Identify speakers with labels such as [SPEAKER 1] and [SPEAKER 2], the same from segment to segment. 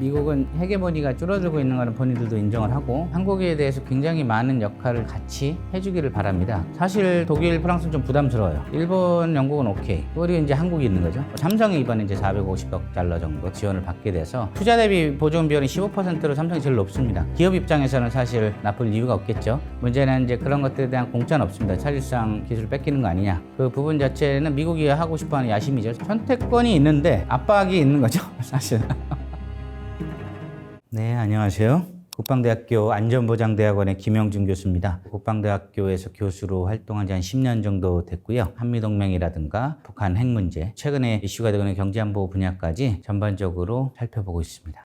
[SPEAKER 1] 미국은 헤게모니가 줄어들고 있는 것은 본인들도 인정을 하고 한국에 대해서 굉장히 많은 역할을 같이 해주기를 바랍니다. 사실 독일, 프랑스는 좀 부담스러워요. 일본, 영국은 오케이. 그리고 이제 한국이 있는 거죠. 삼성이 이번에 이제 450억 달러 정도 지원을 받게 돼서 투자 대비 보조금 비율이 15%로 삼성이 제일 높습니다. 기업 입장에서는 사실 나쁠 이유가 없겠죠. 문제는 이제 그런 것들에 대한 공짜는 없습니다. 사실상 기술을 뺏기는 거 아니냐. 그 부분 자체는 미국이 하고 싶어하는 야심이죠. 선택권이 있는데 압박이 있는 거죠. 사실. 네, 안녕하세요. 국방대학교 안전보장대학원의 김영준 교수입니다. 국방대학교에서 교수로 활동한 지 한 10년 정도 됐고요. 한미동맹이라든가 북한 핵 문제, 최근에 이슈가 되고 있는 경제안보 분야까지 전반적으로 살펴보고 있습니다.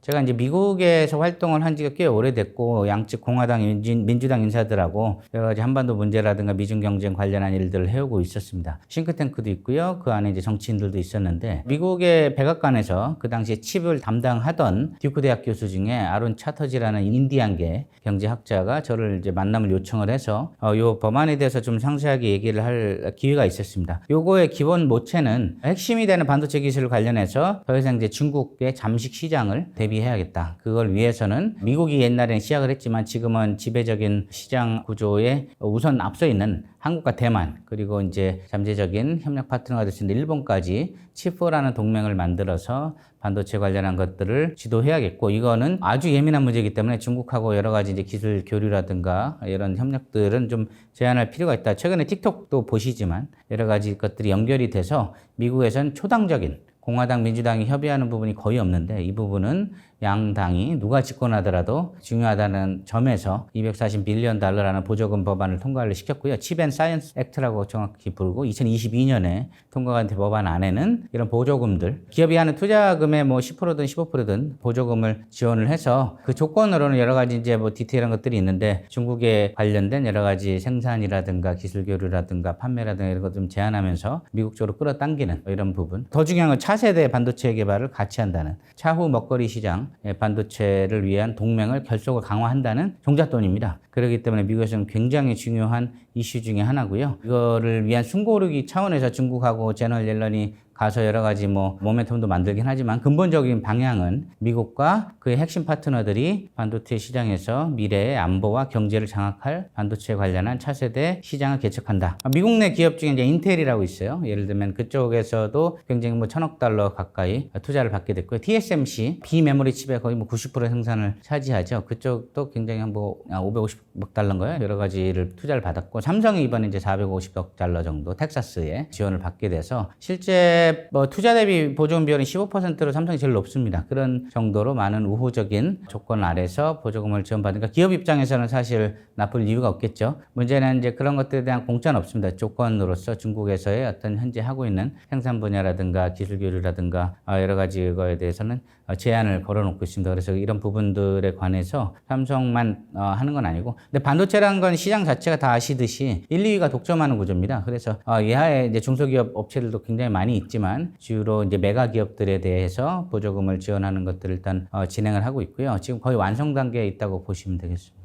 [SPEAKER 1] 제가 이제 미국에서 활동을 한 지가 꽤 오래됐고, 양측 공화당, 민주당 인사들하고 여러 가지 한반도 문제라든가 미중 경쟁 관련한 일들을 해오고 있었습니다. 싱크탱크도 있고요. 그 안에 이제 정치인들도 있었는데, 미국의 백악관에서 그 당시에 칩을 담당하던 듀크 대학 교수 중에 아론 차터지라는 인디안계 경제학자가 저를 이제 만남을 요청을 해서 요 법안에 대해서 좀 상세하게 얘기를 할 기회가 있었습니다. 요거의 기본 모체는 핵심이 되는 반도체 기술 관련해서 더 이상 이제 중국의 잠식 시장을 대비해야겠다. 그걸 위해서는 미국이 옛날에는 시작을 했지만 지금은 지배적인 시장 구조에 우선 앞서 있는 한국과 대만, 그리고 이제 잠재적인 협력 파트너가 될 수 있는 일본까지 칩4라는 동맹을 만들어서 반도체 관련한 것들을 지도해야겠고, 이거는 아주 예민한 문제이기 때문에 중국하고 여러 가지 이제 기술 교류라든가 이런 협력들은 좀 제한할 필요가 있다. 최근에 틱톡도 보시지만 여러 가지 것들이 연결이 돼서 미국에선 초당적인 공화당, 민주당이 협의하는 부분이 거의 없는데, 이 부분은 양당이 누가 집권하더라도 중요하다는 점에서 240빌리언 달러라는 보조금 법안을 통과를 시켰고요. 칩 앤 사이언스 액트라고 정확히 부르고 2022년에 통과가 된 법안 안에는 이런 보조금들, 기업이 하는 투자금의 뭐 10%든 15%든 보조금을 지원을 해서 그 조건으로는 여러 가지 이제 뭐 디테일한 것들이 있는데, 중국에 관련된 여러 가지 생산이라든가 기술 교류라든가 판매라든가 이런 것 좀 제한하면서 미국 쪽으로 끌어당기는 이런 부분. 더 중요한 건 차세대 반도체 개발을 같이 한다는, 차후 먹거리 시장 반도체를 위한 동맹을 결속을 강화한다는 종잣돈입니다. 그렇기 때문에 미국에서는 굉장히 중요한 이슈 중에 하나고요. 이거를 위한 숨고르기 차원에서 중국하고 제너럴 옐런이 가서 여러 가지 뭐 모멘텀도 만들긴 하지만 근본적인 방향은 미국과 그의 핵심 파트너들이 반도체 시장에서 미래의 안보와 경제를 장악할 반도체에 관련한 차세대 시장을 개척한다. 미국 내 기업 중에 이제 인텔이라고 있어요. 예를 들면 그쪽에서도 굉장히 뭐 1,000억 달러 가까이 투자를 받게 됐고요. TSMC 비메모리 칩의 거의 뭐 90% 생산을 차지하죠. 그쪽도 굉장히 뭐 550억 달러인가요? 여러 가지를 투자를 받았고, 삼성이 이번에 이제 450억 달러 정도 텍사스에 지원을 받게 돼서 실제 뭐 투자 대비 보조금 비율이 15%로 삼성이 제일 높습니다. 그런 정도로 많은 우호적인 조건 아래서 보조금을 지원받으니까 기업 입장에서는 사실 나쁠 이유가 없겠죠. 문제는 이제 그런 것들에 대한 공짜는 없습니다. 조건으로서 중국에서의 어떤 현재 하고 있는 생산 분야라든가 기술 교류라든가 여러 가지 거에 대해서는 제한을 걸어놓고 있습니다. 그래서 이런 부분들에 관해서 삼성만 하는 건 아니고, 근데 반도체라는 건 시장 자체가 다 아시듯이 1, 2위가 독점하는 구조입니다. 그래서 이하에 이제 중소기업 업체들도 굉장히 많이 있지만 주로 이제 메가 기업들에 대해서 보조금을 지원하는 것들을 일단 진행을 하고 있고요. 지금 거의 완성 단계에 있다고 보시면 되겠습니다.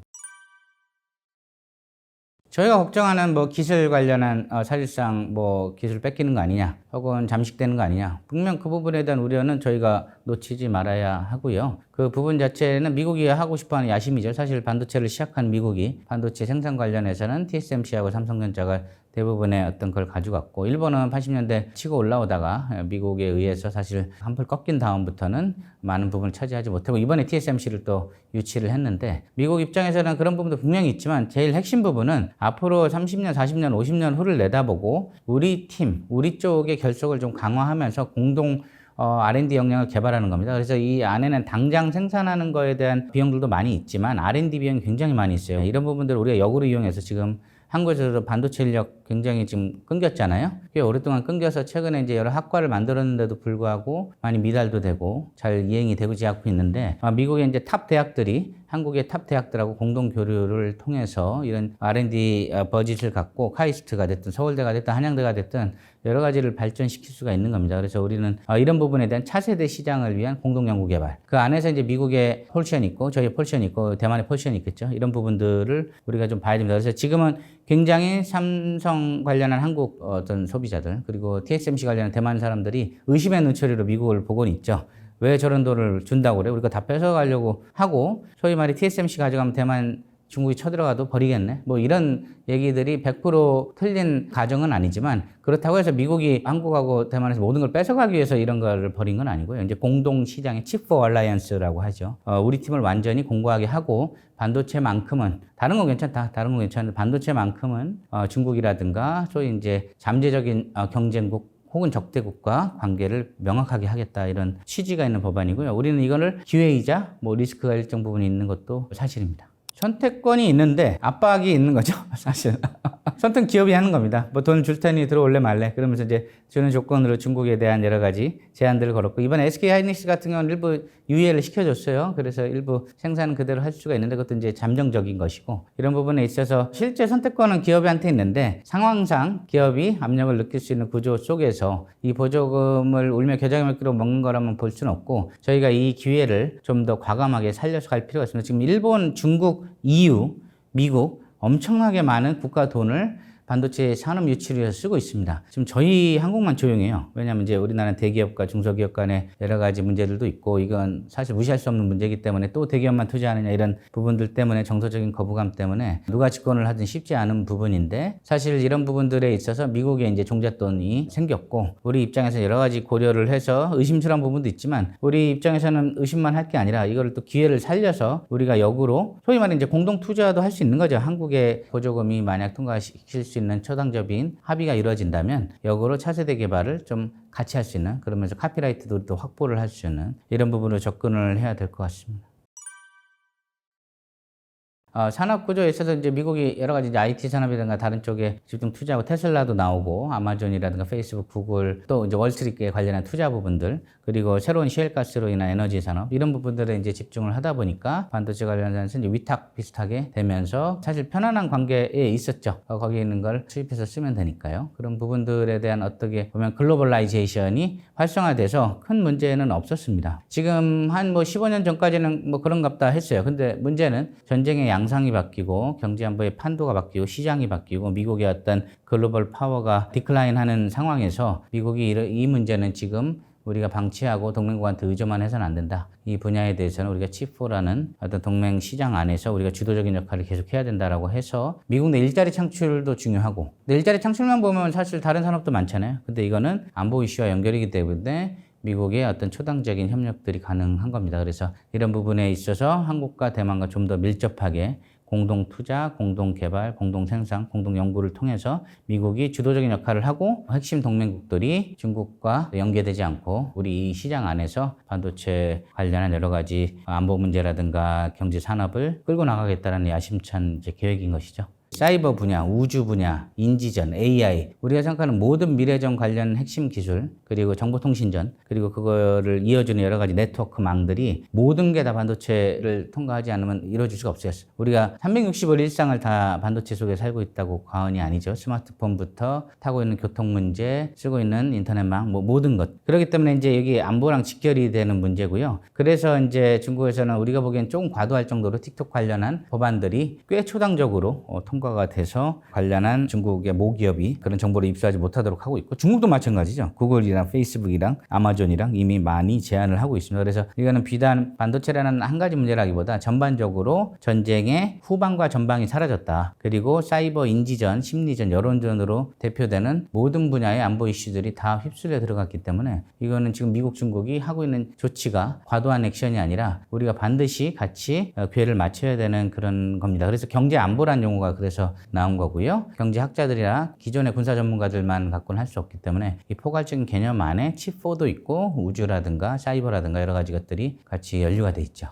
[SPEAKER 1] 저희가 걱정하는 뭐 기술 관련한 사실상 뭐 기술 뺏기는 거 아니냐, 혹은 잠식되는 거 아니냐, 분명 그 부분에 대한 우려는 저희가 놓치지 말아야 하고요. 그 부분 자체는 미국이 하고 싶어하는 야심이죠. 사실 반도체를 시작한 미국이 반도체 생산 관련해서는 TSMC하고 삼성전자가 대부분의 어떤 걸 가져갔고, 일본은 80년대 치고 올라오다가 미국에 의해서 사실 한풀 꺾인 다음부터는 많은 부분을 차지하지 못하고 이번에 TSMC를 또 유치를 했는데, 미국 입장에서는 그런 부분도 분명히 있지만 제일 핵심 부분은 앞으로 30년, 40년, 50년 후를 내다보고 우리 팀, 우리 쪽의 결속을 좀 강화하면서 공동 R&D 역량을 개발하는 겁니다. 그래서 이 안에는 당장 생산하는 거에 대한 비용들도 많이 있지만 R&D 비용이 굉장히 많이 있어요. 이런 부분들을 우리가 역으로 이용해서 지금 한국에서도 반도체 인력 굉장히 지금 끊겼잖아요. 꽤 오랫동안 끊겨서 최근에 이제 여러 학과를 만들었는데도 불구하고 많이 미달도 되고 잘 이행이 되지 않고 있는데, 미국의 이제 탑 대학들이 한국의 탑 대학들하고 공동 교류를 통해서 이런 R&D 버짓을 갖고 카이스트가 됐든 서울대가 됐든 한양대가 됐든 여러 가지를 발전시킬 수가 있는 겁니다. 그래서 우리는 이런 부분에 대한 차세대 시장을 위한 공동 연구 개발, 그 안에서 이제 미국의 폴션이 있고 저희 폴션이 있고 대만의 폴션이 있겠죠. 이런 부분들을 우리가 좀 봐야 됩니다. 그래서 지금은 굉장히 삼성 관련한 한국 어떤 소비자들 그리고 TSMC 관련한 대만 사람들이 의심의 눈초리로 미국을 보고는 있죠. 왜 저런 돈을 준다고 그래? 우리가 다 뺏어가려고 하고 소위 말해 TSMC 가져가면 대만 중국이 쳐들어가도 버리겠네. 뭐 이런 얘기들이 100% 틀린 가정은 아니지만 그렇다고 해서 미국이 한국하고 대만에서 모든 걸 뺏어가기 위해서 이런 걸 벌인 건 아니고요. 이제 공동 시장의 Chip for Alliance라고 하죠. 우리 팀을 완전히 공고하게 하고 반도체만큼은 다른 건 괜찮다. 다른 건 괜찮은데 반도체만큼은 중국이라든가 소위 이제 잠재적인 경쟁국 혹은 적대국과 관계를 명확하게 하겠다 이런 취지가 있는 법안이고요. 우리는 이거를 기회이자 뭐 리스크가 일정 부분 있는 것도 사실입니다. 선택권이 있는데 압박이 있는 거죠, 사실. 선택 기업이 하는 겁니다. 뭐 돈 줄 테니 들어올래 말래. 그러면서 이제 주는 조건으로 중국에 대한 여러 가지 제한들을 걸었고, 이번에 SK하이닉스 같은 경우는 일부 유예를 시켜줬어요. 그래서 일부 생산은 그대로 할 수가 있는데 그것도 이제 잠정적인 것이고, 이런 부분에 있어서 실제 선택권은 기업한테 있는데 상황상 기업이 압력을 느낄 수 있는 구조 속에서 이 보조금을 울며 겨자기 먹기로 먹는 거라면 볼 수는 없고, 저희가 이 기회를 좀 더 과감하게 살려서 갈 필요가 있습니다. 지금 일본, 중국, EU, 미국 엄청나게 많은 국가 돈을 반도체 산업 유치를 위해서 쓰고 있습니다. 지금 저희 한국만 조용해요. 왜냐하면 이제 우리나라는 대기업과 중소기업 간의 여러 가지 문제들도 있고, 이건 사실 무시할 수 없는 문제이기 때문에 또 대기업만 투자하느냐 이런 부분들 때문에 정서적인 거부감 때문에 누가 집권을 하든 쉽지 않은 부분인데, 사실 이런 부분들에 있어서 미국에 이제 종잣돈이 생겼고, 우리 입장에서 여러 가지 고려를 해서 의심스러운 부분도 있지만 우리 입장에서는 의심만 할 게 아니라 이거를 또 기회를 살려서 우리가 역으로 소위 말해 이제 공동 투자도 할 수 있는 거죠. 한국의 보조금이 만약 통과시킬 수 있는 초당적인 합의가 이루어진다면 역으로 차세대 개발을 좀 같이 할 수 있는, 그러면서 카피라이트도 또 확보를 할 수 있는 이런 부분으로 접근을 해야 될 것 같습니다. 산업 구조에 있어서 이제 미국이 여러 가지 이제 IT 산업이라든가 다른 쪽에 집중 투자하고 테슬라도 나오고 아마존이라든가 페이스북, 구글 또 이제 월스트리트에 관련한 투자 부분들, 그리고 새로운 시엘가스로 인한 에너지 산업 이런 부분들에 이제 집중을 하다 보니까 반도체 관련해서 이제 위탁 비슷하게 되면서 사실 편안한 관계에 있었죠. 거기에 있는 걸 수입해서 쓰면 되니까요. 그런 부분들에 대한 어떻게 보면 글로벌라이제이션이 활성화돼서 큰 문제는 없었습니다. 지금 한 뭐 15년 전까지는 뭐 그런갑다 했어요. 근데 문제는 전쟁의 양상이 바뀌고 경제 안보의 판도가 바뀌고 시장이 바뀌고 미국의 어떤 글로벌 파워가 디클라인하는 상황에서 미국이 이 문제는 지금 우리가 방치하고 동맹국한테 의존만 해서는 안 된다. 이 분야에 대해서는 우리가 칩4라는 어떤 동맹 시장 안에서 우리가 주도적인 역할을 계속 해야 된다라고 해서 미국 내 일자리 창출도 중요하고, 근데 일자리 창출만 보면 사실 다른 산업도 많잖아요. 근데 이거는 안보 이슈와 연결이기 때문에 미국의 어떤 초당적인 협력들이 가능한 겁니다. 그래서 이런 부분에 있어서 한국과 대만과 좀 더 밀접하게 공동 투자, 공동 개발, 공동 생산, 공동 연구를 통해서 미국이 주도적인 역할을 하고 핵심 동맹국들이 중국과 연계되지 않고 우리 이 시장 안에서 반도체 관련한 여러 가지 안보 문제라든가 경제 산업을 끌고 나가겠다는 야심찬 이제 계획인 것이죠. 사이버 분야, 우주 분야, 인지전, AI, 우리가 생각하는 모든 미래전 관련 핵심 기술, 그리고 정보통신전, 그리고 그거를 이어주는 여러 가지 네트워크망들이 모든 게 다 반도체를 통과하지 않으면 이루어질 수가 없어요. 우리가 365일 일상을 다 반도체 속에 살고 있다고 과언이 아니죠. 스마트폰부터 타고 있는 교통 문제, 쓰고 있는 인터넷망, 뭐 모든 것. 그렇기 때문에 이제 여기 안보랑 직결이 되는 문제고요. 그래서 이제 중국에서는 우리가 보기엔 조금 과도할 정도로 틱톡 관련한 법안들이 꽤 초당적으로 통과가 돼서 관련한 중국의 모기업이 그런 정보를 입수하지 못하도록 하고 있고, 중국도 마찬가지죠. 구글이랑 페이스북이랑 아마존이랑 이미 많이 제한을 하고 있습니다. 그래서 이거는 비단 반도체라는 한 가지 문제라기보다 전반적으로 전쟁의 후방과 전방이 사라졌다. 그리고 사이버 인지전, 심리전, 여론전으로 대표되는 모든 분야의 안보 이슈들이 다 휩쓸려 들어갔기 때문에 이거는 지금 미국, 중국이 하고 있는 조치가 과도한 액션이 아니라 우리가 반드시 같이 궤를 맞춰야 되는 그런 겁니다. 그래서 경제 안보란 용어가 그래서 나온 거고요. 경제학자들이나 기존의 군사 전문가들만 갖고는 할 수 없기 때문에 이 포괄적인 개념 안에 칩4도 있고 우주라든가 사이버라든가 여러 가지 것들이 같이 연루가 돼 있죠.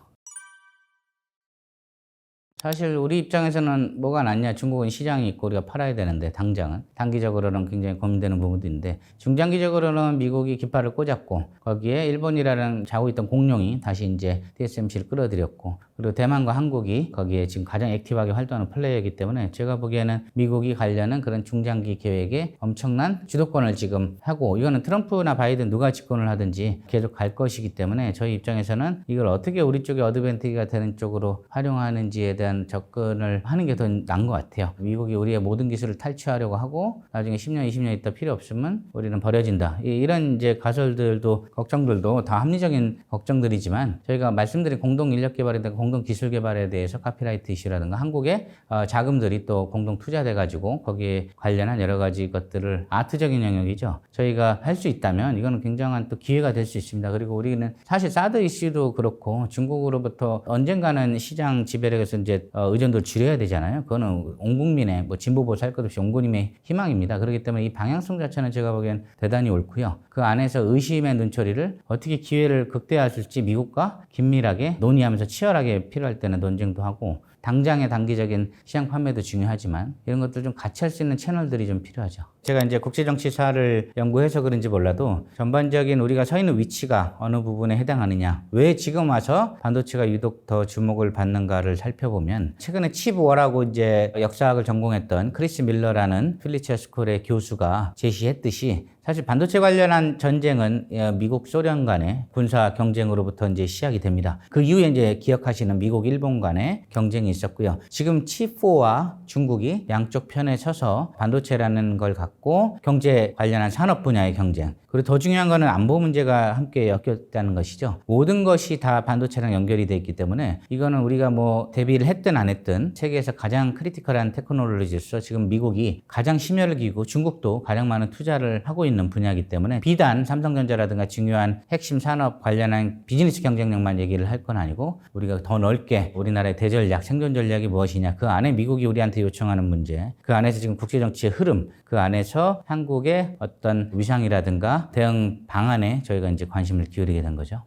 [SPEAKER 1] 사실 우리 입장에서는 뭐가 낫냐, 중국은 시장이 있고 우리가 팔아야 되는데 당장은 단기적으로는 굉장히 고민되는 부분도 있는데, 중장기적으로는 미국이 깃발을 꽂았고 거기에 일본이라는 자고 있던 공룡이 다시 이제 TSMC를 끌어들였고, 그리고 대만과 한국이 거기에 지금 가장 액티브하게 활동하는 플레이어이기 때문에 제가 보기에는 미국이 가려는 그런 중장기 계획에 엄청난 주도권을 지금 하고, 이거는 트럼프나 바이든 누가 집권을 하든지 계속 갈 것이기 때문에 저희 입장에서는 이걸 어떻게 우리 쪽에 어드밴티지가 되는 쪽으로 활용하는지에 대한 대한 접근을 하는 게 더 나은 것 같아요. 미국이 우리의 모든 기술을 탈취하려고 하고 나중에 10년, 20년 있다 필요 없으면 우리는 버려진다. 이런 이제 가설들도 걱정들도 다 합리적인 걱정들이지만 저희가 말씀드린 공동 인력 개발이나 공동 기술 개발에 대해서 카피라이트 이슈라든가 한국의 자금들이 또 공동 투자돼 가지고 거기에 관련한 여러 가지 것들을 아트적인 영역이죠. 저희가 할 수 있다면 이거는 굉장한 또 기회가 될 수 있습니다. 그리고 우리는 사실 사드 이슈도 그렇고 중국으로부터 언젠가는 시장 지배력에서 이제 의존도를 줄여야 되잖아요. 그거는 온 국민의 뭐 진보 보수 할 것 없이 온 국민의 희망입니다. 그렇기 때문에 이 방향성 자체는 제가 보기엔 대단히 옳고요. 그 안에서 의심의 눈초리를 어떻게 기회를 극대화할지 미국과 긴밀하게 논의하면서 치열하게 필요할 때는 논쟁도 하고 당장의 단기적인 시장 판매도 중요하지만 이런 것들 좀 같이 할 수 있는 채널들이 좀 필요하죠. 제가 이제 국제정치사를 연구해서 그런지 몰라도 전반적인 우리가 서 있는 위치가 어느 부분에 해당하느냐, 왜 지금 와서 반도체가 유독 더 주목을 받는가를 살펴보면 최근에 칩워라고 이제 역사학을 전공했던 크리스 밀러라는 필리처 스쿨의 교수가 제시했듯이 사실 반도체 관련한 전쟁은 미국, 소련 간의 군사 경쟁으로부터 이제 시작이 됩니다. 그 이후에 이제 기억하시는 미국, 일본 간의 경쟁이 있었고요. 지금 칩4와 중국이 양쪽 편에 서서 반도체라는 걸 갖고 경제 관련한 산업 분야의 경쟁. 그리고 더 중요한 거는 안보 문제가 함께 엮였다는 것이죠. 모든 것이 다 반도체랑 연결이 돼 있기 때문에 이거는 우리가 뭐 대비를 했든 안 했든 세계에서 가장 크리티컬한 테크놀로지로서 지금 미국이 가장 심혈을 기울이고 중국도 가장 많은 투자를 하고 있는 분야이기 때문에 비단 삼성전자라든가 중요한 핵심 산업 관련한 비즈니스 경쟁력만 얘기를 할 건 아니고 우리가 더 넓게 우리나라의 대전략, 생존 전략이 무엇이냐, 그 안에 미국이 우리한테 요청하는 문제, 그 안에서 지금 국제정치의 흐름, 그 안에서 한국의 어떤 위상이라든가 대응 방안에 저희가 이제 관심을 기울이게 된 거죠.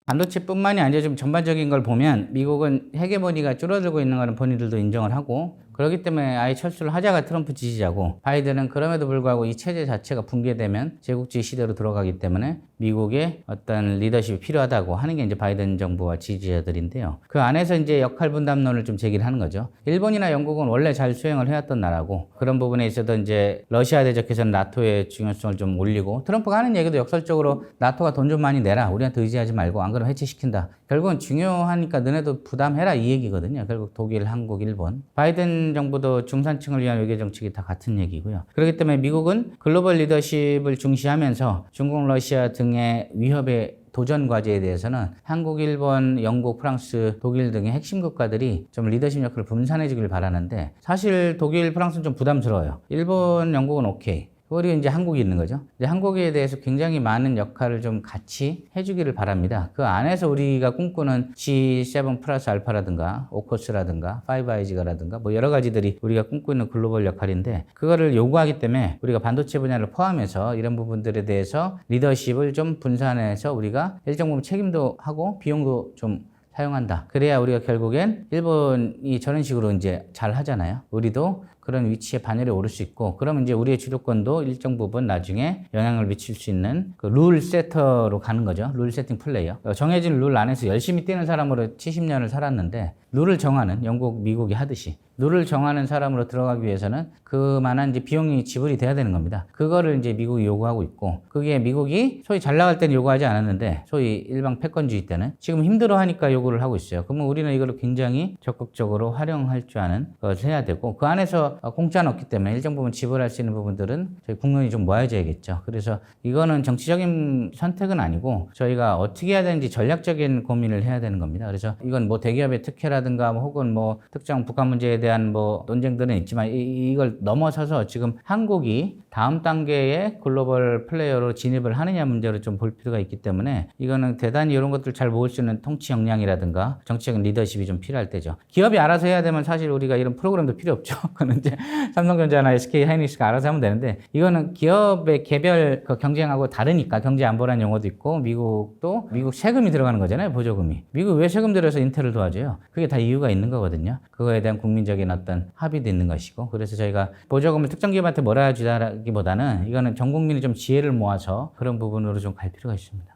[SPEAKER 1] 반도체뿐만이 아니라 좀 전반적인 걸 보면 미국은 헤게모니가 줄어들고 있는 거는 본인들도 인정을 하고 그렇기 때문에 아예 철수를 하자가 트럼프 지지자고 바이든은 그럼에도 불구하고 이 체제 자체가 붕괴되면 제국주의 시대로 들어가기 때문에 미국의 어떤 리더십이 필요하다고 하는 게 이제 바이든 정부와 지지자들인데요. 그 안에서 이제 역할 분담론을 좀 제기를 하는 거죠. 일본이나 영국은 원래 잘 수행을 해왔던 나라고 그런 부분에 있어서 이제 러시아 대적해서는 나토의 중요성을 좀 올리고 트럼프가 하는 얘기도 역설적으로 나토가 돈 좀 많이 내라. 우리한테 의지하지 말고 안 그러면 해체시킨다. 결국은 중요하니까 너네도 부담해라 이 얘기거든요. 결국 독일, 한국, 일본. 바이든 정부도 중산층을 위한 외교 정책이 다 같은 얘기고요. 그렇기 때문에 미국은 글로벌 리더십을 중시하면서 중국, 러시아 등의 위협의 도전 과제에 대해서는 한국, 일본, 영국, 프랑스, 독일 등의 핵심 국가들이 좀 리더십 역할을 분산해 주길 바라는데 사실 독일, 프랑스는 좀 부담스러워요. 일본, 영국은 오케이. 그리고 이제 한국이 있는 거죠. 이제 한국에 대해서 굉장히 많은 역할을 좀 같이 해주기를 바랍니다. 그 안에서 우리가 꿈꾸는 G7 플러스 알파라든가 오커스라든가 파이브 아이즈가라든가 뭐 여러 가지들이 우리가 꿈꾸는 글로벌 역할인데 그거를 요구하기 때문에 우리가 반도체 분야를 포함해서 이런 부분들에 대해서 리더십을 좀 분산해서 우리가 일정 부분 책임도 하고 비용도 좀 사용한다. 그래야 우리가 결국엔 일본이 저런 식으로 이제 잘 하잖아요. 우리도 그런 위치에 반열에 오를 수 있고 그러면 이제 우리의 주도권도 일정 부분 나중에 영향을 미칠 수 있는 그 룰 세터로 가는 거죠. 룰 세팅 플레이어. 정해진 룰 안에서 열심히 뛰는 사람으로 70년을 살았는데 룰을 정하는 영국, 미국이 하듯이 룰을 정하는 사람으로 들어가기 위해서는 그만한 이제 비용이 지불이 돼야 되는 겁니다. 그거를 이제 미국이 요구하고 있고 그게 미국이 소위 잘 나갈 때는 요구하지 않았는데 소위 일방 패권주의 때는 지금 힘들어 하니까 요구를 하고 있어요. 그러면 우리는 이걸 굉장히 적극적으로 활용할 줄 아는 것을 해야 되고 그 안에서 공짜는 없기 때문에 일정 부분 지불할 수 있는 부분들은 저희 국론이 좀 모아져야겠죠. 그래서 이거는 정치적인 선택은 아니고 저희가 어떻게 해야 되는지 전략적인 고민을 해야 되는 겁니다. 그래서 이건 뭐 대기업의 특혜라든가 혹은 뭐 특정 북한 문제에 대한 뭐 논쟁들은 있지만 이걸 넘어서서 지금 한국이 다음 단계의 글로벌 플레이어로 진입을 하느냐 문제로 좀 볼 필요가 있기 때문에 이거는 대단히 이런 것들 잘 모을 수 있는 통치 역량이라든가 정치적인 리더십이 좀 필요할 때죠. 기업이 알아서 해야 되면 사실 우리가 이런 프로그램도 필요 없죠. 그거는 이제 삼성전자나 SK 하이닉스가 알아서 하면 되는데 이거는 기업의 개별 경쟁하고 다르니까 경제 안보라는 용어도 있고 미국도 미국 세금이 들어가는 거잖아요. 보조금이. 미국 왜 세금 들여서 인텔을 도와줘요? 그게 다 이유가 있는 거거든요. 그거에 대한 국민적인 어떤 합의도 있는 것이고 그래서 저희가 보조금을 특정 기업한테 몰아주다기보다는 이거는 전 국민이 좀 지혜를 모아서 그런 부분으로 좀 갈 필요가 있습니다.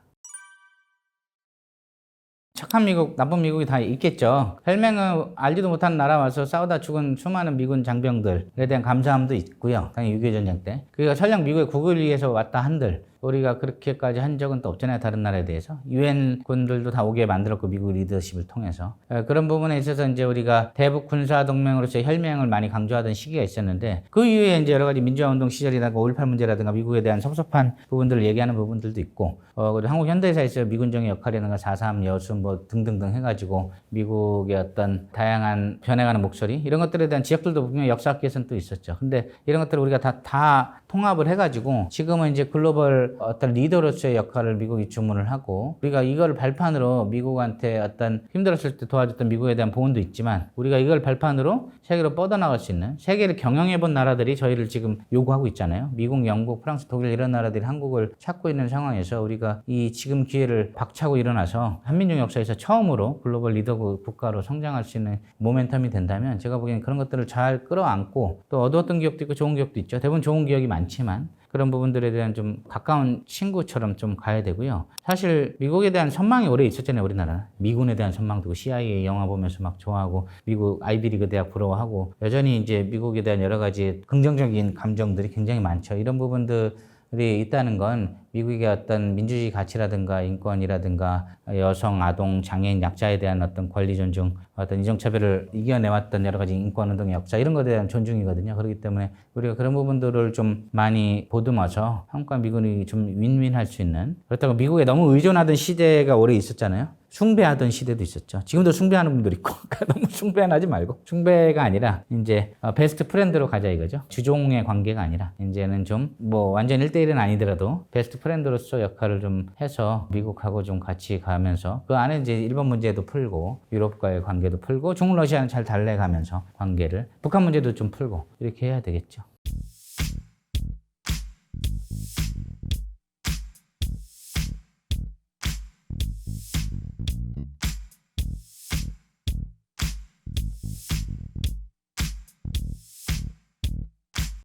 [SPEAKER 1] 착한 미국, 나쁜 미국이 다 있겠죠. 헬맹은 알지도 못하는 나라 와서 싸우다 죽은 수많은 미군 장병들에 대한 감사함도 있고요. 당연히 6.25 전쟁 때. 그리고 설령 미국의 국을 위해서 왔다 한들 우리가 그렇게까지 한 적은 또 없잖아요. 다른 나라에 대해서. 유엔군들도 다 오게 만들었고 미국 리더십을 통해서. 그런 부분에 있어서 이제 우리가 대북 군사 동맹으로서의 혈맹을 많이 강조하던 시기가 있었는데 그 이후에 이제 여러 가지 민주화 운동 시절이라든가 5.18 문제라든가 미국에 대한 섭섭한 부분들을 얘기하는 부분들도 있고 그리고 한국 현대사에서 미군정의 역할이라든가 4.3 여수 뭐 등등등 해가지고 미국의 어떤 다양한 변해가는 목소리 이런 것들에 대한 지적들도 분명히 역사학계에서는 또 있었죠. 근데 이런 것들을 우리가 다 통합을 해가지고 지금은 이제 글로벌 어떤 리더로서의 역할을 미국이 주문을 하고 우리가 이걸 발판으로 미국한테 어떤 힘들었을 때 도와줬던 미국에 대한 보훈도 있지만 우리가 이걸 발판으로 세계로 뻗어나갈 수 있는 세계를 경영해본 나라들이 저희를 지금 요구하고 있잖아요. 미국, 영국, 프랑스, 독일 이런 나라들이 한국을 찾고 있는 상황에서 우리가 이 지금 기회를 박차고 일어나서 한민족 역사에서 처음으로 글로벌 리더 국가로 성장할 수 있는 모멘텀이 된다면 제가 보기엔 그런 것들을 잘 끌어안고 또 얻었던 기억도 있고 좋은 기억도 있죠. 대부분 좋은 기억이 많지만 그런 부분들에 대한 좀 가까운 친구처럼 좀 가야 되고요. 사실 미국에 대한 선망이 오래 있었잖아요, 우리나라는. 미군에 대한 선망도 CIA 영화 보면서 막 좋아하고 미국 아이비리그 대학 부러워하고 여전히 이제 미국에 대한 여러 가지 긍정적인 감정들이 굉장히 많죠. 이런 부분들이 있다는 건 미국의 어떤 민주주의 가치라든가 인권이라든가 여성, 아동, 장애인, 약자에 대한 어떤 권리 존중, 어떤 인종차별을 이겨내왔던 여러 가지 인권운동의 역사 이런 것에 대한 존중이거든요. 그렇기 때문에 우리가 그런 부분들을 좀 많이 보듬어서 한국과 미군이 좀 윈윈할 수 있는 그렇다고 미국에 너무 의존하던 시대가 오래 있었잖아요. 숭배하던 시대도 있었죠. 지금도 숭배하는 분들 있고 너무 숭배는 하지 말고 숭배가 아니라 이제 베스트 프렌드로 가자 이거죠. 주종의 관계가 아니라 이제는 좀 뭐 완전 1대1은 아니더라도 베스트 프렌드로서 역할을 좀 해서 미국하고 좀 같이 가면서 그 안에 이제 일본 문제도 풀고 유럽과의 관계도 풀고 중국 러시아는 잘 달래가면서 관계를 북한 문제도 좀 풀고 이렇게 해야 되겠죠.